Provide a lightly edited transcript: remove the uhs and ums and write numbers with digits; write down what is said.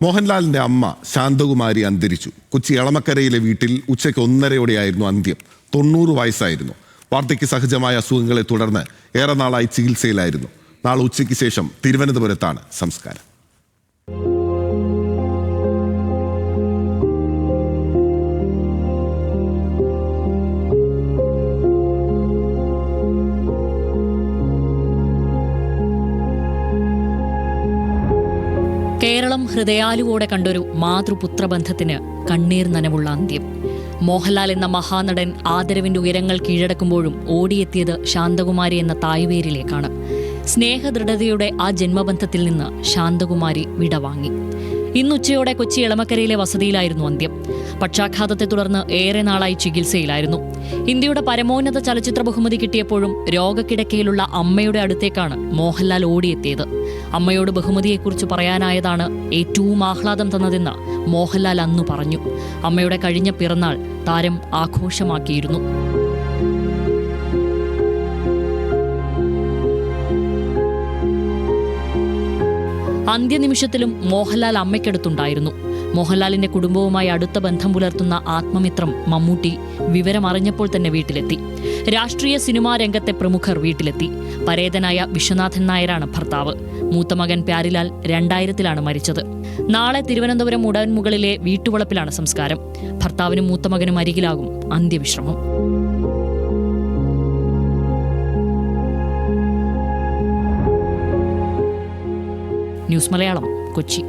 മോഹൻലാലിന്റെ അമ്മ ശാന്തകുമാരി അന്തരിച്ചു. കൊച്ചി എളമക്കരയിലെ വീട്ടിൽ ഉച്ചയ്ക്ക് 1:30 അന്ത്യം. 90 വയസ്സായിരുന്നു. വാർദ്ധക്യ സഹജമായ അസുഖങ്ങളെ തുടർന്ന് ഏറെ നാളായി ചികിത്സയിലായിരുന്നു. നാളെ ഉച്ചയ്ക്ക് ശേഷം തിരുവനന്തപുരത്താണ് സംസ്കാരം. കേരളം ഹൃദയാലുവോടെ കണ്ടൊരു മാതൃപുത്രബന്ധത്തിന് കണ്ണീർ നനവുള്ള അന്ത്യം. മോഹൻലാൽ എന്ന മഹാനടൻ ആദരവിന്റെ ഉയരങ്ങൾ കീഴടക്കുമ്പോഴും ഓടിയെത്തിയത് ശാന്തകുമാരി എന്ന തായ്വേരിലേക്കാണ്. സ്നേഹദൃഢതയുടെ ആ ജന്മബന്ധത്തിൽ നിന്ന് ശാന്തകുമാരി വിടവാങ്ങി. ഇന്നുച്ചയോടെ കൊച്ചി എളമക്കരയിലെ വസതിയിലായിരുന്നു അന്ത്യം. പക്ഷാഘാതത്തെ തുടർന്ന് ഏറെ നാളായി ചികിത്സയിലായിരുന്നു. ഇന്ത്യയുടെ പരമോന്നത ചലച്ചിത്ര ബഹുമതി കിട്ടിയപ്പോഴും രോഗക്കിടക്കയിലുള്ള അമ്മയുടെ അടുത്തേക്കാണ് മോഹൻലാൽ ഓടിയെത്തിയത്. അമ്മയോട് ബഹുമതിയെക്കുറിച്ച് പറയാനായതാണ് ഏറ്റവും ആഹ്ലാദം തന്നതെന്ന് മോഹൻലാൽ അന്നു പറഞ്ഞു. അമ്മയുടെ കഴിഞ്ഞ പിറന്നാൾ താരം ആഘോഷമാക്കിയിരുന്നു. അന്ത്യനിമിഷത്തിലും മോഹൻലാൽ അമ്മയ്ക്കടുത്തുണ്ടായിരുന്നു. മോഹൻലാലിന്റെ കുടുംബവുമായി അടുത്ത ബന്ധം പുലർത്തുന്ന ആത്മമിത്രം മമ്മൂട്ടി വിവരമറിഞ്ഞപ്പോൾ തന്നെ വീട്ടിലെത്തി. രാഷ്ട്രീയ സിനിമാ രംഗത്തെ പ്രമുഖർ വീട്ടിലെത്തി. പരേതനായ വിശ്വനാഥൻ നായരാണ് ഭർത്താവ്. മൂത്തമകൻ പ്യാരിലാൽ 2000-ലാണ് മരിച്ചത്. നാളെ തിരുവനന്തപുരം ഉടൻമുകളിലെ വീട്ടുവളപ്പിലാണ് സംസ്കാരം. ഭർത്താവിനും മൂത്തമകനും അരികിലാകും അന്ത്യവിശ്രമം. ന്യൂസ് മലയാളം, കൊച്ചി.